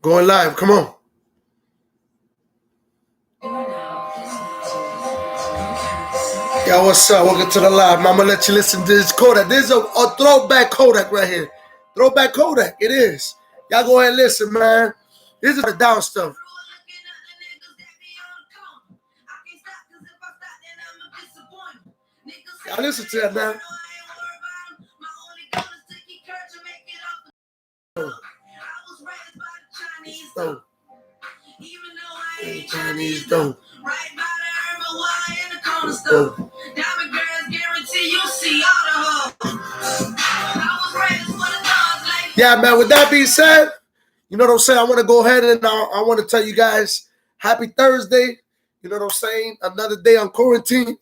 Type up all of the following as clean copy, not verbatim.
Going live. Come on. Yeah, what's up? Welcome to the live. I'm gonna let you listen to this Kodak. This is a throwback Kodak right here. Throwback Kodak. It is. Y'all go ahead and listen, man. This is the down stuff. Y'all listen to that, man. Oh. Chinese don't. Right by the herbal wire in the corner store. Diamond girls guarantee you see all the hoes. Yeah, man. With that being said, you know what I'm saying? I want to go ahead and I want to tell you guys happy Thursday. You know what I'm saying? Another day on quarantine.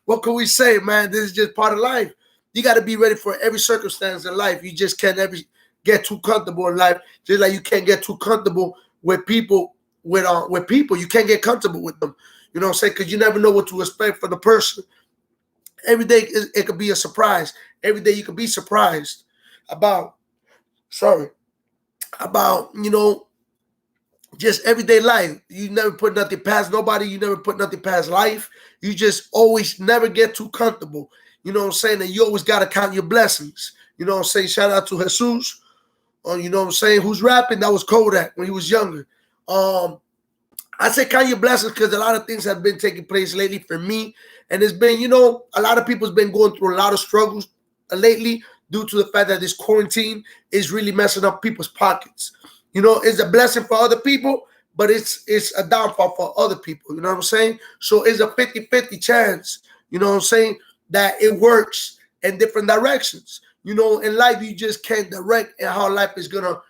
What can we say, man? This is just part of life. You got to be ready for every circumstance in life. You just can't ever get too comfortable in life. Just like you can't get too comfortable with people. With people, you can't get comfortable with them. You know what I'm saying? Because you never know what to expect from the person. Every day it could be a surprise. Every day you could be surprised about, you know, just everyday life. You never put nothing past nobody. You never put nothing past life. You just always never get too comfortable. You know what I'm saying? And you always got to count your blessings. You know what I'm saying? Shout out to Jesus. You know what I'm saying? Who's rapping? That was Kodak when he was younger. I say count your blessings because a lot of things have been taking place lately for me. And it's been, you know, a lot of people's been going through a lot of struggles lately due to the fact that this quarantine is really messing up people's pockets. You know, it's a blessing for other people, but it's a downfall for other people. You know what I'm saying? So it's a 50-50 chance, you know what I'm saying, that it works in different directions. You know, in life, you just can't direct how life is gonna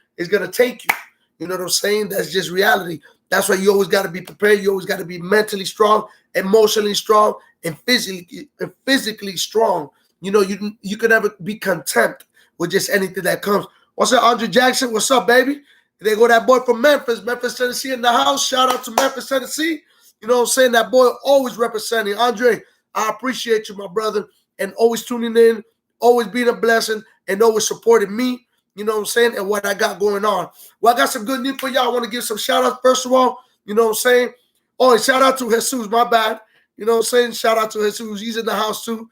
take you. You know what I'm saying? That's just reality. That's why you always got to be prepared. You always got to be mentally strong, emotionally strong, and physically strong. You know, you can never be content with just anything that comes. What's up, Andre Jackson? What's up, baby? There go that boy from Memphis, Tennessee in the house. Shout out to Memphis, Tennessee. You know what I'm saying? That boy always representing. Andre, I appreciate you, my brother, and always tuning in, always being a blessing, and always supporting me. You know what I'm saying? And what I got going on. Well, I got some good news for y'all. I want to give some shout outs. First of all, you know what I'm saying? Oh, and shout out to Jesus, my bad. You know what I'm saying? Shout out to Jesus. He's in the house too.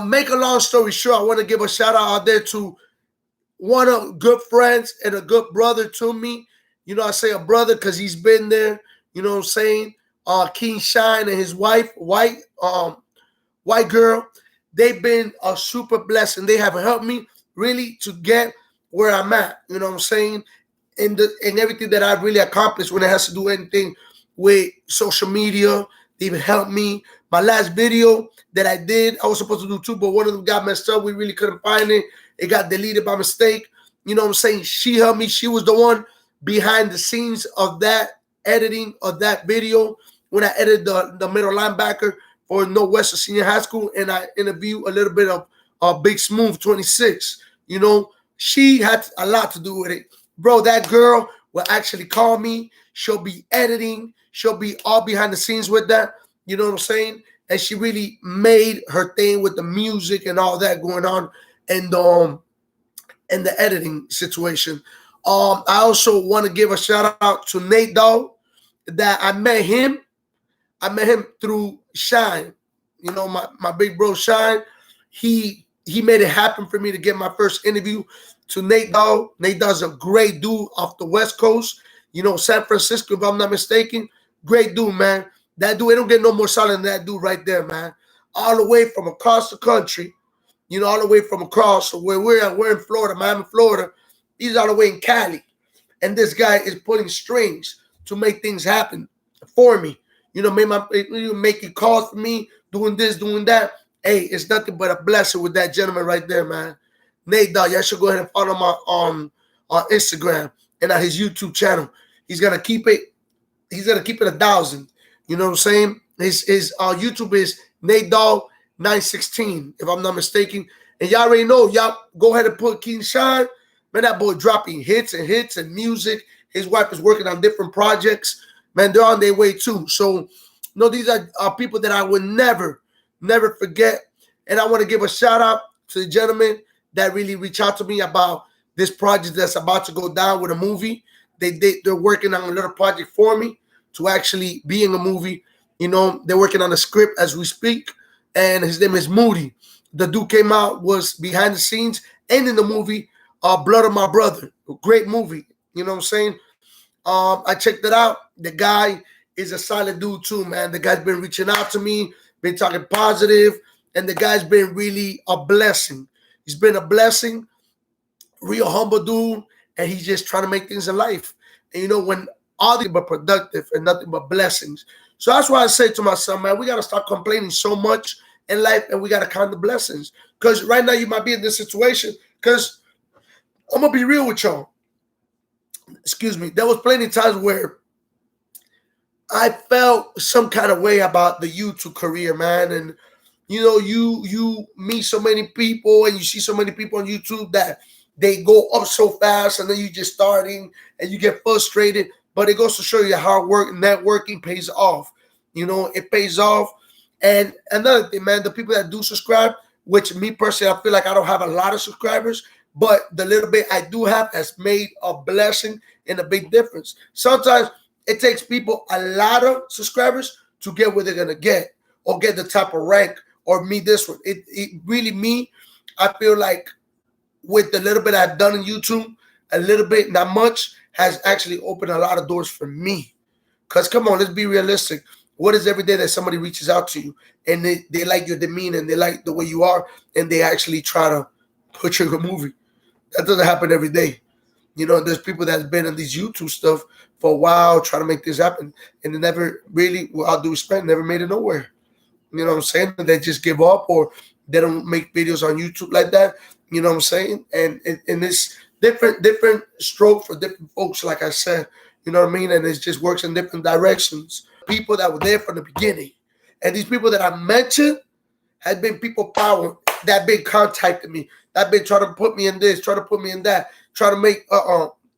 Make a long story short, I want to give a shout out there to one of good friends and a good brother to me. You know, I say a brother because he's been there. You know what I'm saying? King Shine and his wife, white girl. They've been a super blessing. They have helped me really to get where I'm at. You know what I'm saying? And everything that I've really accomplished when it has to do anything with social media. They've helped me. My last video that I did, I was supposed to do two, but one of them got messed up. We really couldn't find it. It got deleted by mistake. You know what I'm saying? She helped me. She was the one behind the scenes of that editing of that video when I edited the middle linebacker for Northwestern Senior High School, and I interviewed a little bit of Big Smooth 26. You know, she had a lot to do with it. Bro, that girl will actually call me. She'll be editing. She'll be all behind the scenes with that. You know what I'm saying? And she really made her thing with the music and all that going on and the editing situation. I also want to give a shout out to Nate Dogg that I met him through Shine. You know, my big bro Shine. He made it happen for me to get my first interview to Nate Dogg. Nate Dogg's a great dude off the West Coast. You know, San Francisco, if I'm not mistaken. Great dude, man. That dude, it don't get no more solid than that dude right there, man. All the way from across the country, you know, all the way from across where we're in Florida, Miami, Florida. He's all the way in Cali. And this guy is pulling strings to make things happen for me. You know, making calls for me, doing this, doing that. Hey, it's nothing but a blessing with that gentleman right there, man. Nate Dogg, y'all should go ahead and follow him on Instagram and on his YouTube channel. He's gonna keep it 1,000. You know what I'm saying? His YouTube is Nate Dogg 916, if I'm not mistaken. And y'all already know, y'all go ahead and put King Shine. Man, that boy dropping hits and music. His wife is working on different projects. Man, they're on their way too. So, you know, these are people that I would never forget. And I want to give a shout out to the gentleman that really reached out to me about this project that's about to go down with a movie. They're working on a little project for me to actually be in a movie. You know, they're working on a script as we speak, and his name is Moody. The dude came out, was behind the scenes and in the movie Blood of My Brother. Great movie. You know what I'm saying? I checked it out. The guy is a solid dude too, man. The guy's been reaching out to me, been talking positive, and the guy's been really a blessing. He's been a blessing, real humble dude, and he's just trying to make things in life. And you know, when all things but productive and nothing but blessings. So that's why I say to myself, man, we got to stop complaining so much in life, and we got to count the blessings. Because right now you might be in this situation, because I'm going to be real with y'all. Excuse me. There was plenty of times where I felt some kind of way about the YouTube career, man. And you know, you meet so many people and you see so many people on YouTube that they go up so fast, and then you just starting and you get frustrated. But it goes to show you how networking pays off. You know, it pays off. And another thing, man, the people that do subscribe, which me personally, I feel like I don't have a lot of subscribers, but the little bit I do have has made a blessing and a big difference. Sometimes it takes people a lot of subscribers to get where they're going to get, or get the type of rank, or me this one. It really, me, I feel like with the little bit I've done in YouTube, a little bit, not much, has actually opened a lot of doors for me. Because come on, let's be realistic. What is every day that somebody reaches out to you and they like your demeanor and they like the way you are, and they actually try to put you in a movie? That doesn't happen every day. You know, there's people that's been in these YouTube stuff for a while trying to make this happen, and they never really, with all due respect, never made it nowhere. You know what I'm saying? They just give up, or they don't make videos on YouTube like that. You know what I'm saying? And it's different stroke for different folks, like I said. You know what I mean? And it just works in different directions. People that were there from the beginning. And these people that I mentioned had been people power that been contacting me, that been trying to put me in this, trying to put me in that, trying to make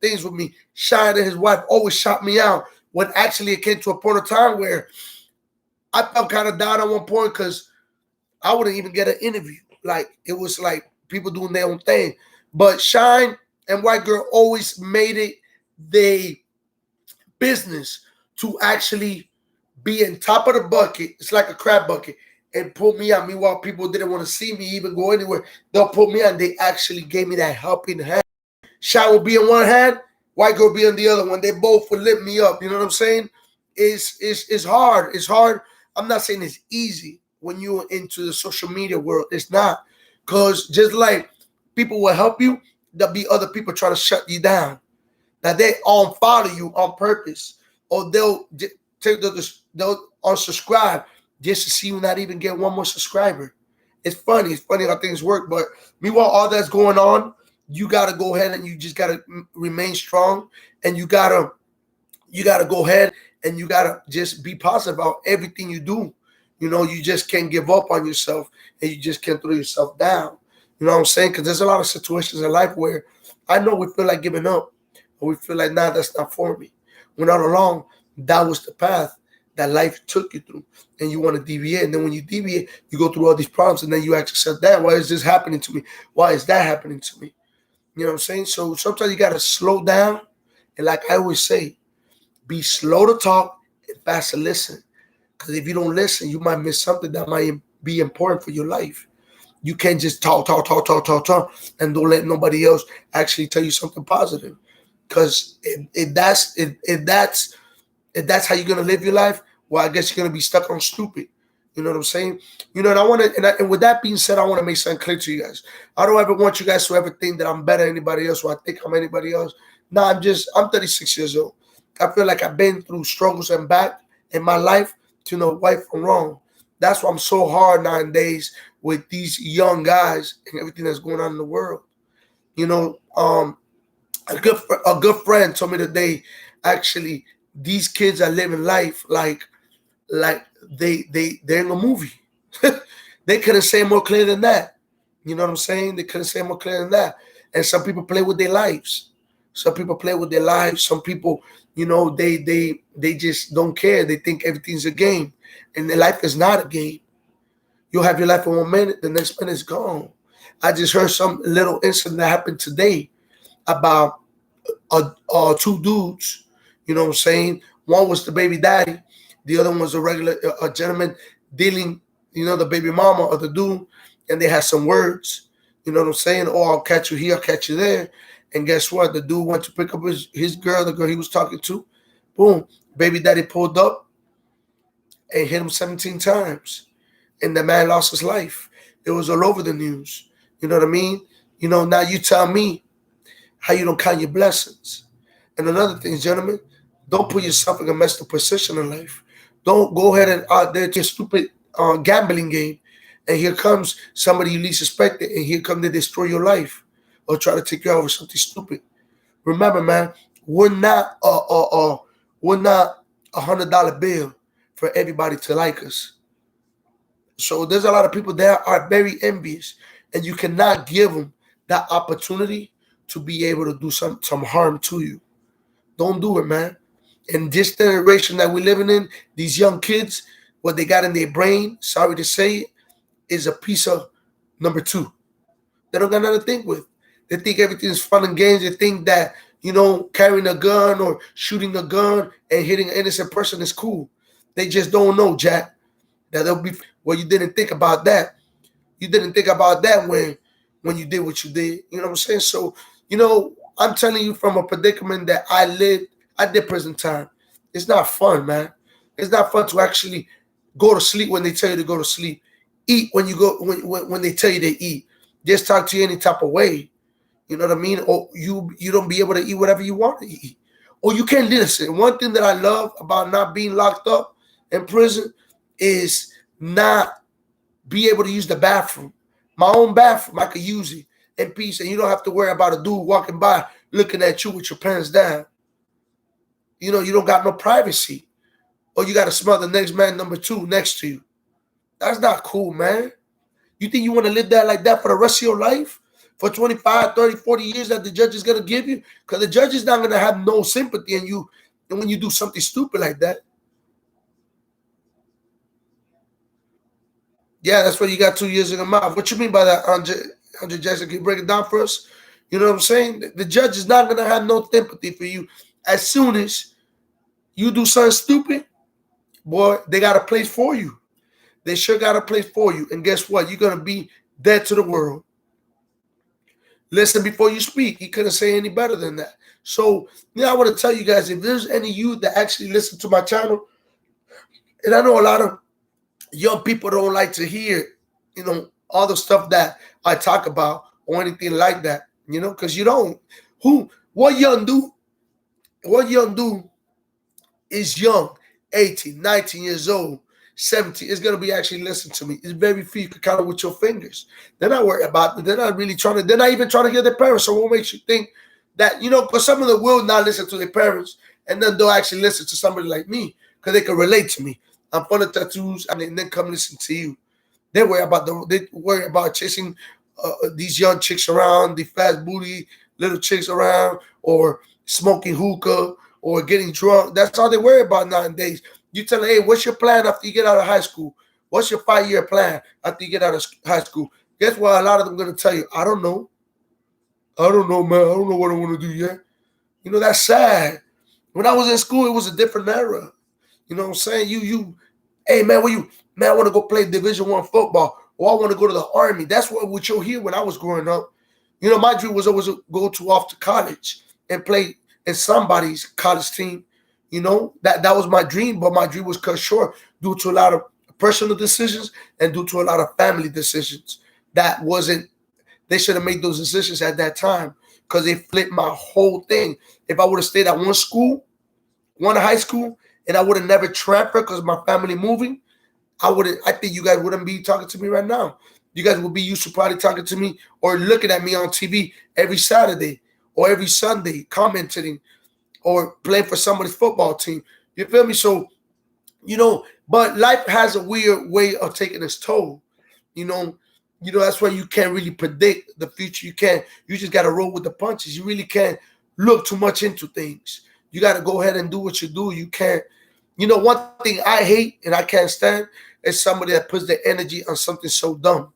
things with me. Shine and his wife always shot me out, when actually it came to a point of time where I felt kind of down at one point, because I wouldn't even get an interview. Like, it was like people doing their own thing. But Shine and White Girl always made it their business to actually be in top of the bucket. It's like a crab bucket, and pull me out. Meanwhile, people didn't want to see me even go anywhere. They'll pull me out, and they actually gave me that helping hand. Shine will be in one hand, White Girl be on the other one. They both would lift me up. You know what I'm saying? It's hard. It's hard. I'm not saying it's easy when you're into the social media world. It's not. Because just like people will help you, there'll be other people trying to shut you down. Now, they unfollow you on purpose, or they'll unsubscribe just to see you not even get one more subscriber. It's funny. It's funny how things work. But meanwhile, all that's going on, you got to go ahead and you just got to remain strong, and you got to go ahead and you got to just be positive about everything you do. You know, you just can't give up on yourself, and you just can't throw yourself down. You know what I'm saying? Because there's a lot of situations in life where I know we feel like giving up, or we feel like, nah, that's not for me. When all along, that was the path that life took you through, and you want to deviate. And then when you deviate, you go through all these problems, and then you actually said, "That, why is this happening to me? Why is that happening to me?" You know what I'm saying? So sometimes you got to slow down. And like I always say, be slow to talk and fast to listen. Because if you don't listen, you might miss something that might be important for your life. You can't just talk, and don't let nobody else actually tell you something positive. Because if that's how you're gonna live your life, well, I guess you're gonna be stuck on stupid. You know what I'm saying? You know, and I want to, and with that being said, I want to make something clear to you guys. I don't ever want you guys to ever think that I'm better than anybody else, or I think I'm anybody else. No, I'm 36 years old. I feel like I've been through struggles and back in my life to know right from wrong. That's why I'm so hard nowadays with these young guys and everything that's going on in the world. You know, a good friend told me today, actually, these kids are living life like they're in a movie. They couldn't say more clear than that. You know what I'm saying? They couldn't say more clear than that. And some people play with their lives. Some people play with their lives. Some people, you know, they just don't care. They think everything's a game. And their life is not a game. You'll have your life in 1 minute, the next minute is gone. I just heard some little incident that happened today. about two dudes. You know what I'm saying? One was the baby daddy, the other one was a regular a gentleman dealing, the baby mama of the dude, and they had some words. You know what I'm saying? Oh, I'll catch you here, I'll catch you there. And guess what? The dude went to pick up his girl, the girl he was talking to. Boom. Baby daddy pulled up and hit him 17 times. And the man lost his life. It was all over the news. You know what I mean? Now you tell me how you don't count your blessings. And another thing, gentlemen, don't put yourself in a messed up position in life. Don't go ahead and out there to a stupid gambling game. And here comes somebody you least expected, and here come to destroy your life or try to take you out with something stupid. Remember, man, we're not $100 bill for everybody to like us. So there's a lot of people that are very envious, and you cannot give them that opportunity to be able to do some harm to you. Don't do it, man. In this generation that we're living in, these young kids, what they got in their brain, sorry to say it, is a piece of number two. They don't got nothing to think with. They think everything's fun and games. They think that, carrying a gun or shooting a gun and hitting an innocent person is cool. They just don't know, Jack, that they'll be, well, you didn't think about that. You didn't think about that when you did what you did. You know what I'm saying? So, I'm telling you from a predicament that I lived. I did prison time. It's not fun, man. It's not fun to actually go to sleep when they tell you to go to sleep. Eat when you go when they tell you to eat. Just talk to you any type of way. You know what I mean? Or you don't be able to eat whatever you want to eat. Or you can't listen. One thing that I love about not being locked up in prison is not be able to use the bathroom. My own bathroom, I could use it in peace, and you don't have to worry about a dude walking by looking at you with your pants down. You don't got no privacy. Or you got to smell the next man number two next to you. That's not cool, man. You think you want to live that like that for the rest of your life? For 25, 30, 40 years that the judge is going to give you? Because the judge is not going to have no sympathy in you and when you do something stupid like that. Yeah, that's why you got 2 years in the mouth. What you mean by that, Andre Jackson? Can you break it down for us? You know what I'm saying? The judge is not going to have no sympathy for you. As soon as you do something stupid, boy, they got a place for you. They sure got a place for you. And guess what? You're going to be dead to the world. Listen before you speak. He couldn't say any better than that. So, I want to tell you guys, if there's any of you that actually listen to my channel, and I know a lot of young people don't like to hear, all the stuff that I talk about or anything like that, because you don't. What young dude is young, 18, 19 years old, 17, is going to be actually listening to me. It's very few you can count it with your fingers. They're not worried about it. They're not even trying to get their parents. So what makes you think that, because some of them will not listen to their parents, and then they'll actually listen to somebody like me because they can relate to me. I'm full of tattoos, and then come listen to you. They worry about chasing these young chicks around, the fast booty little chicks around, or smoking hookah, or getting drunk. That's all they worry about nowadays. You tell them, hey, what's your plan after you get out of high school? What's your 5-year plan after you get out of high school? Guess what? A lot of them are going to tell you, I don't know. I don't know, man. I don't know what I want to do yet. That's sad. When I was in school, it was a different era. You know what I'm saying? Hey, man, I want to go play Division I football, or I want to go to the Army. That's what you'll hear when I was growing up. My dream was always to go off to college and play in somebody's college team. That was my dream, but my dream was cut short due to a lot of personal decisions and due to a lot of family decisions. They should have made those decisions at that time because they flipped my whole thing. If I would have stayed at one high school, and I would have never transferred because my family moving, I think you guys wouldn't be talking to me right now. You guys would be used to probably talking to me or looking at me on TV every Saturday or every Sunday, commenting or playing for somebody's football team. You feel me? So, but life has a weird way of taking its toll. That's why you can't really predict the future. You just got to roll with the punches. You really can't look too much into things. You got to go ahead and do what you do. You can't, one thing I hate and I can't stand is somebody that puts their energy on something so dumb.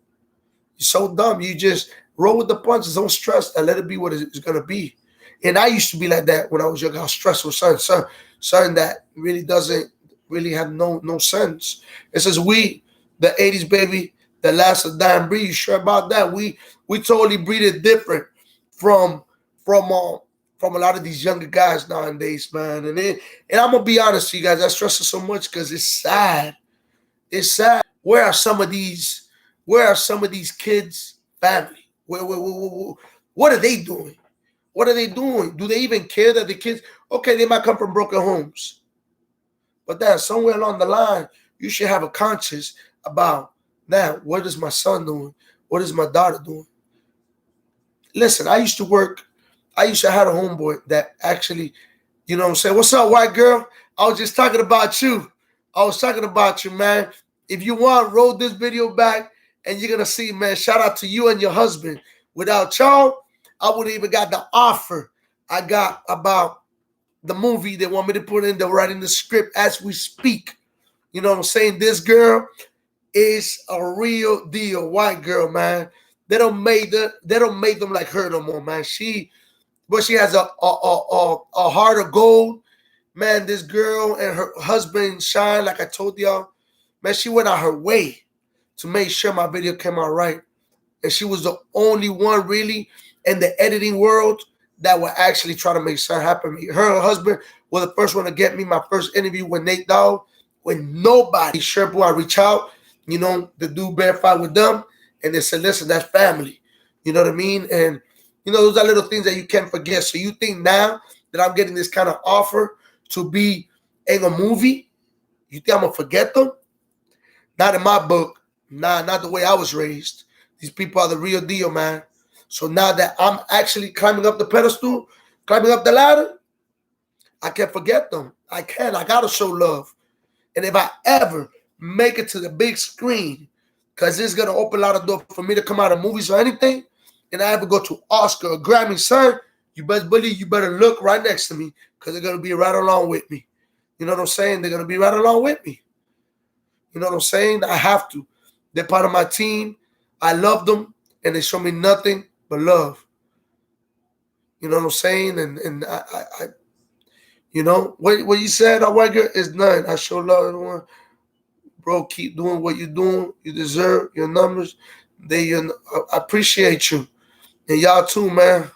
You're so dumb. You just roll with the punches. Don't stress and let it be what it's going to be. And I used to be like that when I was young. I was stressed with something that really doesn't really have no sense. It says we, the 80s baby, the last of dying breed. You sure about that? We totally breed it different from from uh, from a lot of these younger guys nowadays, man. And I'm gonna be honest to you guys, I stress it so much because it's sad. It's sad. Where are some of these? Where are some of these kids' family? What are they doing? What are they doing? Do they even care that the kids? Okay, they might come from broken homes, but then somewhere along the line, you should have a conscience about that. What is my son doing? What is my daughter doing? Listen, I used to work. I used to have a homeboy that actually, you know what I'm saying? What's up, white girl? I was just talking about you. I was talking about you, man. If you want, roll this video back and you're going to see, man, shout out to you and your husband. Without y'all, I wouldn't even got the offer I got about the movie they want me to put in. They're writing the script as we speak. You know what I'm saying? This girl is a real deal white girl, man. They don't make them like her no more, man. But she has a heart of gold. Man, this girl and her husband Shine, like I told y'all, man, she went out her way to make sure my video came out right. And she was the only one really in the editing world that would actually try to make something happen. Her husband was the first one to get me my first interview with Nate Dogg. When nobody, Sherpa, I reach out, you know, to do Bear Fight with them. And they said, listen, that's family. You know what I mean? And, you know, those are little things that you can't forget. So you think now that I'm getting this kind of offer to be in a movie, you think I'm going to forget them? Not in my book. Nah, not the way I was raised. These people are the real deal, man. So now that I'm actually climbing up the pedestal, climbing up the ladder, I can't forget them. I can't. I got to show love. And if I ever make it to the big screen, because it's going to open a lot of doors for me to come out of movies or anything, and I ever go to Oscar or Grammy, son, you best believe you better look right next to me because they're going to be right along with me. You know what I'm saying? They're going to be right along with me. You know what I'm saying? I have to. They're part of my team. I love them, and they show me nothing but love. You know what I'm saying? And I you know, what you said, I white girl, is nothing. I show love to everyone. Bro, keep doing what you're doing. You deserve your numbers. I appreciate you. And y'all too, man.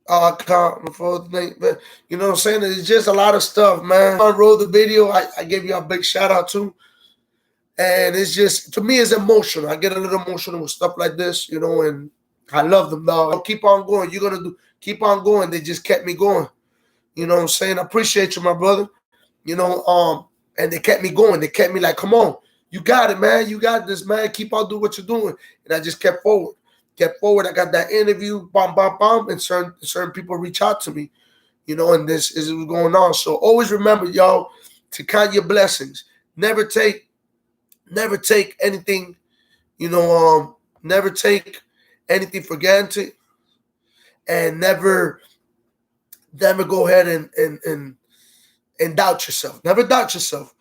I can't before the thing, but you know what I'm saying? It's just a lot of stuff, man. I wrote the video. I gave you a big shout out too. And it's just, to me, it's emotional. I get a little emotional with stuff like this, you know, and I love them, dog. I'll keep on going. You're going to keep on going. They just kept me going. You know what I'm saying? I appreciate you, my brother. You know, and they kept me going. They kept me like, come on. You got it, man. You got this, man. Keep on doing what you're doing. And I just kept forward. I got that interview, and certain people reach out to me, you know, and this is what's going on. So always remember, y'all, to count your blessings. Never take anything, you know, never take anything for granted, and never go ahead and doubt yourself. Never doubt yourself.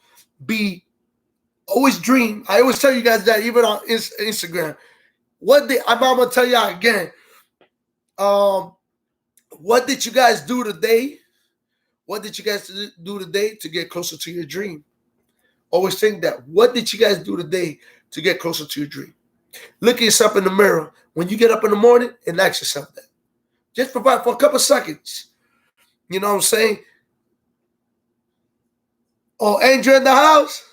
Always dream. I always tell you guys that, even on Instagram. I'm gonna tell y'all again. What did you guys do today? What did you guys do today to get closer to your dream? Always think that. What did you guys do today to get closer to your dream? Look at yourself in the mirror when you get up in the morning and ask yourself that. Just provide for a couple seconds. You know what I'm saying? Oh, Angel in the house.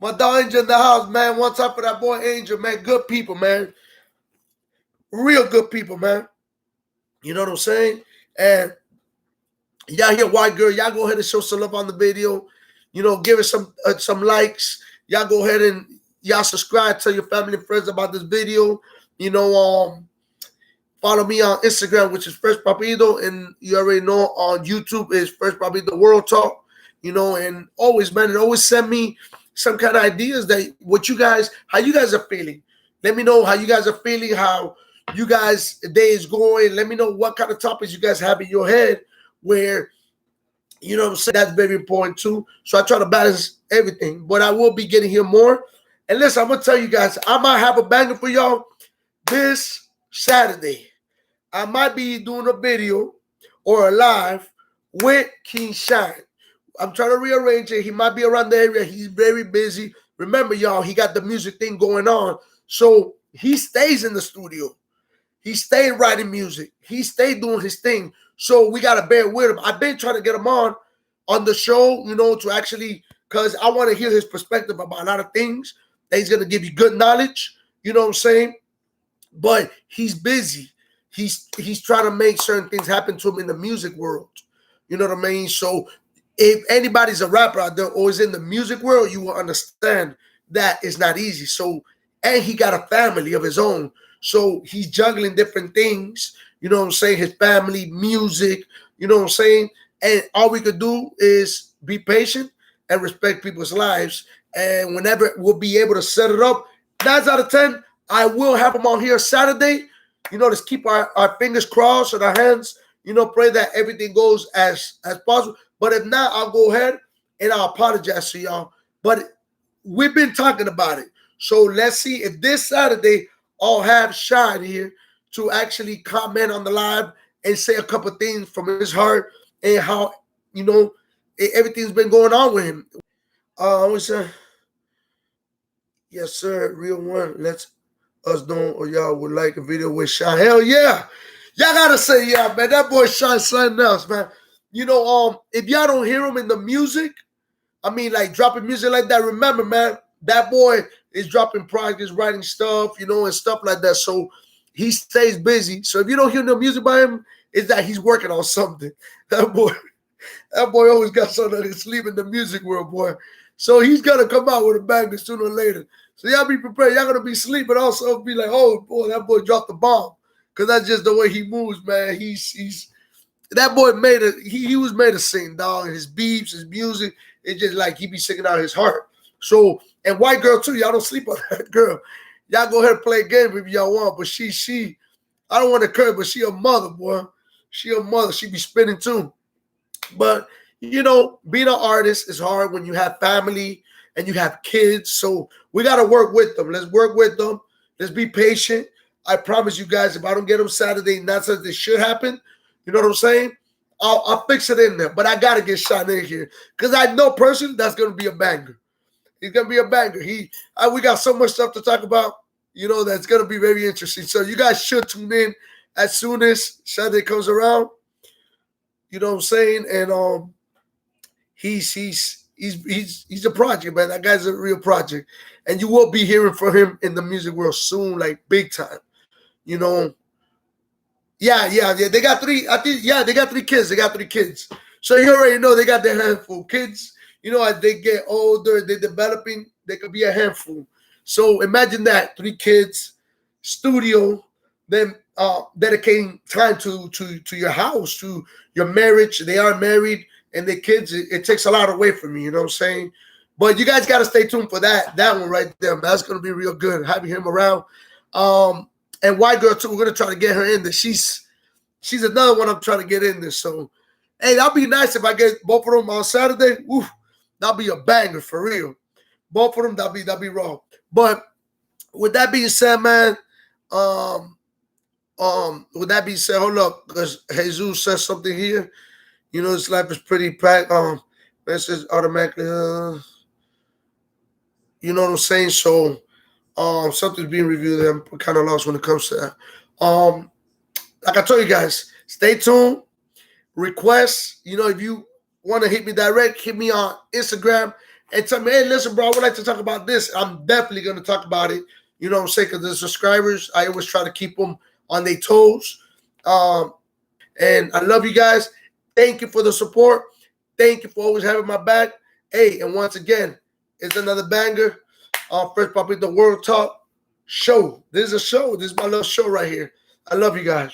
My dog Angel in the house, man. One time for that boy Angel, man. Good people, man. Real good people, man. You know what I'm saying? And y'all here, white girl, y'all go ahead and show some love on the video. You know, give it some likes. Y'all go ahead and y'all subscribe, tell your family and friends about this video. You know, follow me on Instagram, which is Fresh Papito, and you already know on YouTube is Fresh Papito World Talk. You know, and always, man, always send me some kind of ideas that how you guys are feeling. Let me know how you guys are feeling, how you guys' day is going. Let me know what kind of topics you guys have in your head where, you know what I'm saying, that's very important too. So I try to balance everything, but I will be getting here more. And listen, I'm going to tell you guys, I might have a banger for y'all this Saturday. I might be doing a video or a live with King Shine. I'm trying to rearrange it. He might be around the area. He's very busy. Remember, y'all, he got the music thing going on. So he stays in the studio. He stayed writing music. He stayed doing his thing. So we got to bear with him. I've been trying to get him on the show, to actually, because I want to hear his perspective about a lot of things. That he's going to give you good knowledge. You know what I'm saying? But he's busy. He's trying to make certain things happen to him in the music world. You know what I mean? So if anybody's a rapper out there or is in the music world, you will understand that it's not easy. So, and he got a family of his own. So he's juggling different things, you know what I'm saying? His family, music, you know what I'm saying? And all we could do is be patient and respect people's lives. And whenever we'll be able to set it up, 9 out of 10, I will have him on here Saturday. Let's keep our fingers crossed and our hands, pray that everything goes as possible. But if not, I'll go ahead and I'll apologize to y'all. But we've been talking about it. So let's see if this Saturday I'll have Shine here to actually comment on the live and say a couple things from his heart and how, everything's been going on with him. I would say, yes, sir, real one. Let's us know or y'all would like a video with Shine. Hell yeah. Y'all gotta say yeah, man. That boy Shine something else, man. If y'all don't hear him in the music, like dropping music like that, remember, man, that boy is dropping projects, writing stuff, and stuff like that. So he stays busy. So if you don't hear no music by him, it's that he's working on something. That boy always got something to sleep in the music world, boy. So he's gonna come out with a banger sooner or later. So y'all be prepared. Y'all gonna be sleeping, also be like, oh boy, that boy dropped the bomb. Cause that's just the way he moves, man. He's that boy made it. He was made to sing, dog. His beats, his music. It's just like he be singing out his heart. So, and white girl too. Y'all don't sleep on that girl. Y'all go ahead and play a game if y'all want. But she, I don't want to curse, but she a mother, boy. She a mother. She be spinning too. But being an artist is hard when you have family and you have kids. So we got to work with them. Let's work with them. Let's be patient. I promise you guys, if I don't get them Saturday, not that this should happen, you know what I'm saying? I'll fix it in there. But I got to get Shine in here because I know personally that's going to be a banger. He's going to be a banger. We got so much stuff to talk about, that's going to be very interesting. So you guys should tune in as soon as Saturday comes around. You know what I'm saying? And he's a project, man. That guy's a real project. And you will be hearing from him in the music world soon, like big time. Yeah. They got 3. I think, they got 3 kids. They got 3 kids. So you already know they got their handful. Kids, as they get older, they're developing, they could be a handful. So imagine that, 3 kids, studio, then dedicating time to your house, to your marriage. They are married, and the kids, it takes a lot away from me, you know what I'm saying? But you guys got to stay tuned for that one right there. That's going to be real good, having him around. And white girl too, we're going to try to get her in there. She's another one I'm trying to get in there. So, hey, that'll be nice if I get both of them on Saturday. Woo, that'll be a banger for real. Both of them, that'll be raw. But with that being said, man, with that being said, hold up, because Jesus says something here. This life is pretty packed. This is automatically, you know what I'm saying? So, something's being reviewed there. I'm kind of lost when it comes to that. Like I told you guys, stay tuned. Requests, if you want to hit me direct, hit me on Instagram and tell me, hey, listen, bro, I would like to talk about this. I'm definitely going to talk about it. You know what I'm saying? Because the subscribers, I always try to keep them on their toes. And I love you guys. Thank you for the support. Thank you for always having my back. Hey, and once again, it's another banger. First Papito World Talk show. This is a show. This is my little show right here. I love you guys.